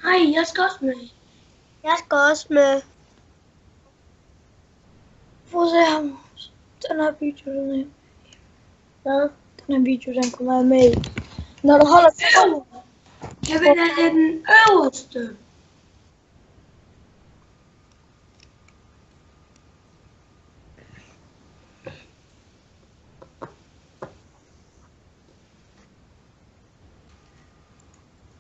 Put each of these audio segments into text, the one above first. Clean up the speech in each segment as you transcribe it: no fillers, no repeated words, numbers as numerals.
Nej, jeg skal også med. Jeg skal også med. Prøv at se ham. Den her video, den er. Hvad? Den her video, den kommer jeg med i. Når du holder på. Jeg vil have den øverste.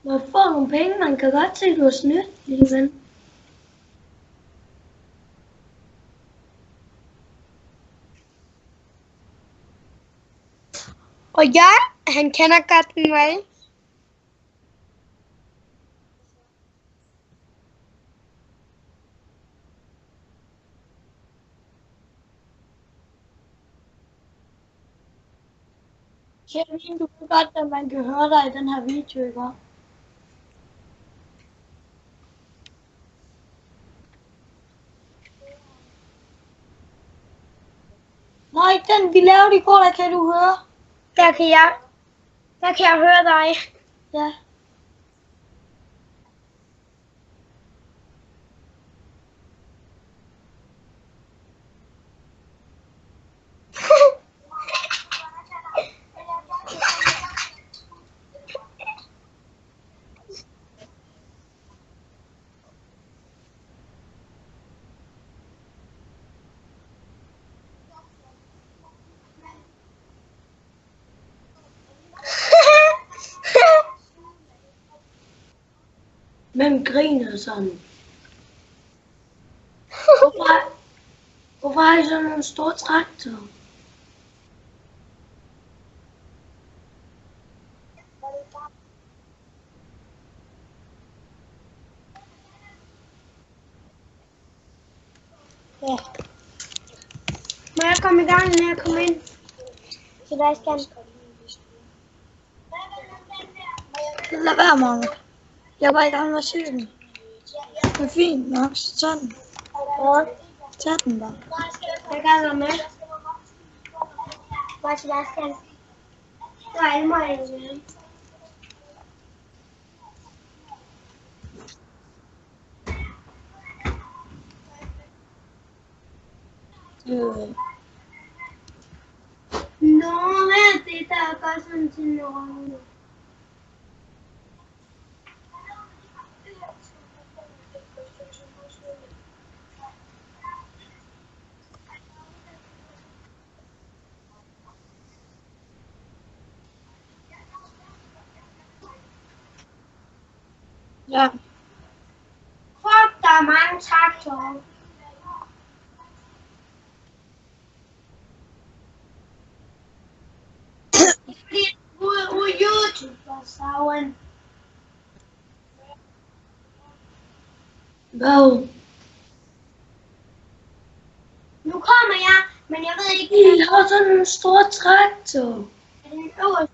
Man får nogle penge, man kan godt se, at du har snydt, lille ven. Og ja, han kender godt den vej. Kevin, du ved godt, at man kan høre dig i den her video, ikke? Nej, den vi lavede i går, der kan du høre. Der kan jeg høre dig. Ja. Hvem griner sådan? Hvorfor har I sådan nogle store traktorer? Ja. Må jeg komme i gang med at komme ind? Sebastian. Lad være, Magne. Jeg var i gang med at se den. Det er fint nok, så tag den. Ja. Tag den bare. Jeg kan være med. Hvor er Sebastian? Der er alle mig med. Nå, det der gør sådan til noget. Ja. Fuck, der er mange traktorer. Fordi ud YouTube for saven. Hvad? Nu kommer jeg, men jeg ved ikke, I har sådan nogle store traktorer. er den øverste.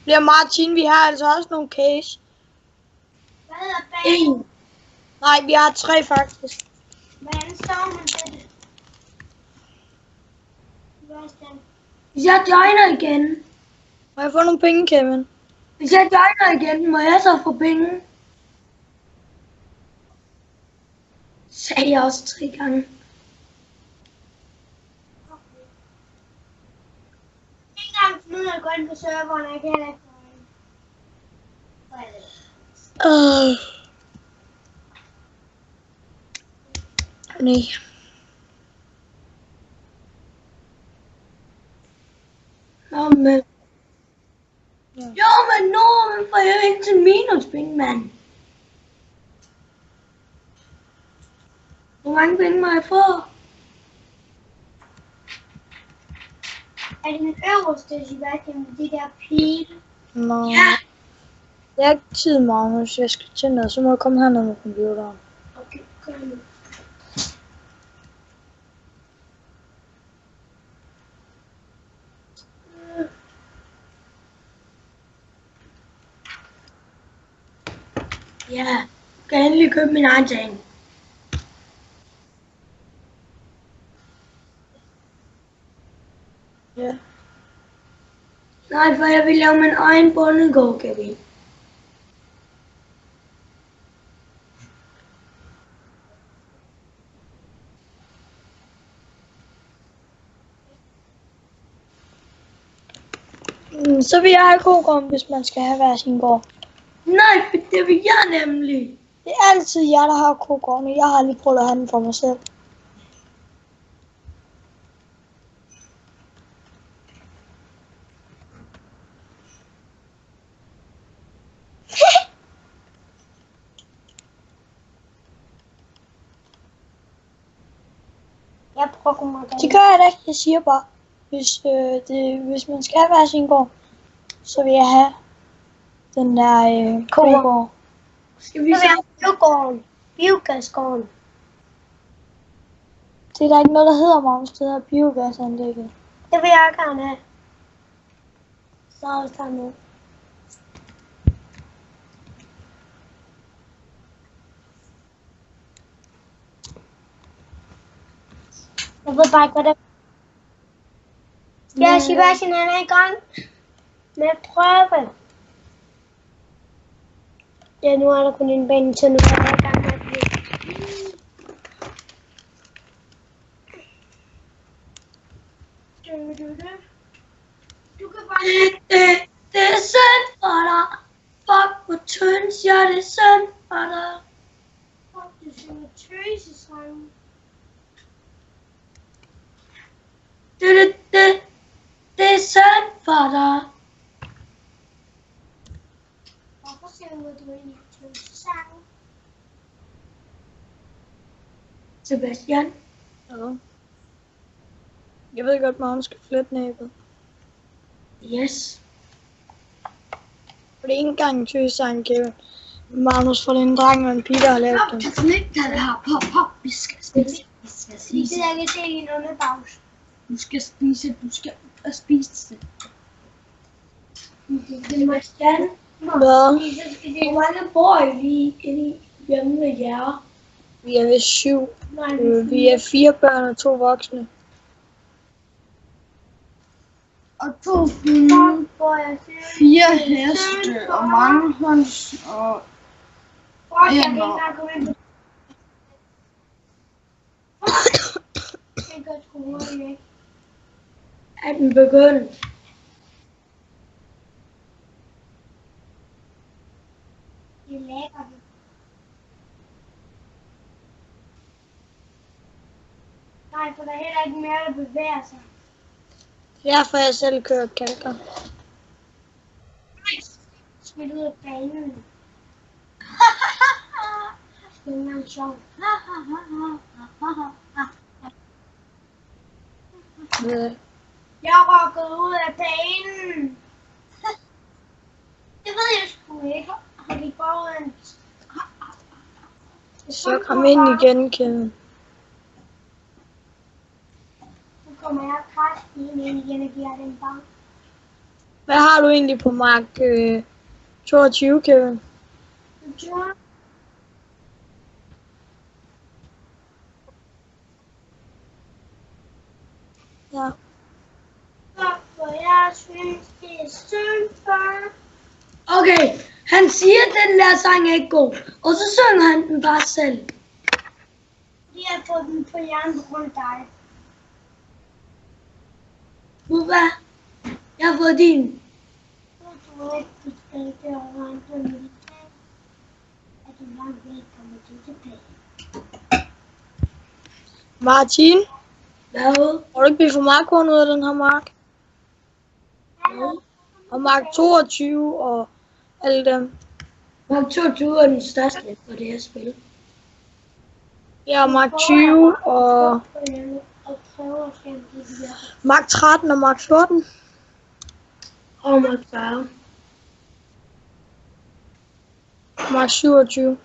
Ja, Martin, vi har altså også nogle case. Hvad er bag? En. Nej, vi har 3 faktisk. Hvordan står man til det? Sebastian. Hvis jeg joiner igen. Må jeg få nogle penge, Kevin? Hvis jeg joiner igen, må jeg så få penge? Sagde jeg også 3 gange. Ikke engang finde ud af at gå ind på serveren, jeg kan heller ikke gå ind. Nej. Nå, men... Ja. Jo, men nu får jeg jo ikke til minuspenge, mand. Hvor mange penge må jeg få? Er det den øverste, Sebastian, med de der pile? Nå. Ja. Jeg har ikke tid, Magnus. Jeg skal til noget. Så må jeg komme herned med computeren. Okay, kom nu. Ja, jeg kan endelig købe min egen ting. Ja. Nej, for jeg vil lave min egen bondegård, Kevin. Så vil jeg have kokon, hvis man skal have hver sin gård. Nej, for det vil jeg nemlig. Det er altid jeg, der har kokon, og jeg har lige prøvet at have den for mig selv. Jeg prøver mig Det gør jeg da ikke. Jeg siger bare, hvis man skal have hver sin gård, så vil jeg have den der kokon. Skal vi Så vil jeg så... have biogården. Biogasgården. Det er der ikke noget, der hedder mange steder biogasanlægget. Det vil jeg gerne have. Så er der nu. Jeg ved bare ikke, hvad det er. Skal jeg sige, hvad han er i gang med at prøve? Ja, nu er der kun en bane, så nu er jeg i gang med at blive. Du kan bare... Det er synd for dig. Fuck, hvor tyndt, ja, det er synd for dig. Fuck, du synger tøsesang. Det er synd for dig. Hvorfor synger du egentlig tøsesang? Sebastian. Ja. Jeg ved godt, Magnus skal flette næbet. Yes. For det er ikke engang en tøsesang, Kevin. Magnus, for det er en dreng og en pige, der har lavet den. Jeg kan ikke tage det her. Pop. Vi skal spise. Vi skal Det spise. er ikke se lige noget med pause. Du skal spise. Du skal spise det. Sebastian. Hvad? Hvor mange bor I lige inde hjemme med jer? Vi er ved 7. Nej, Vi er 4 børn og 2 voksne. Og 2 hunde, hvor jeg siger, 4 heste og mange høns og... jeg kan ikke engang komme ind på. Jeg gør sgu hurtigt, ikke? Er den begyndt? Det er lækkert. Nej, for der er heller ikke mere, der bevæger sig. Derfor jeg selv kører kalker. Smidt ud af banen. Det er engang sjovt. Jeg rokkede ud af banen. Det ved jeg sgu ikke. Har de bare en... Så kom ind igen, Kevin. Nu kommer jeg kraftigt ind igen og giver den bank. Hvad har du egentlig på mark 22, Kevin? Ja. For jeg synes, det er synd for. Okay, han siger, at den der sang er ikke god. Og så synger han den bare selv. Fordi jeg har fået den på hjernen på grund af dig. Hvad? Jeg har fået din. Du ikke, du skal ikke regne på mit tag. At du langt væk kommer tilbage. Martin, Hvad? har du ikke blivet for meget korn ud af den her mark? Og mark 22 og alle dem. Mark 22 er den største på det her spil. Ja, mark 20 og Og prøver at se, om det virker. mark 13 og mark 14. Og Mark 40. Mark 27.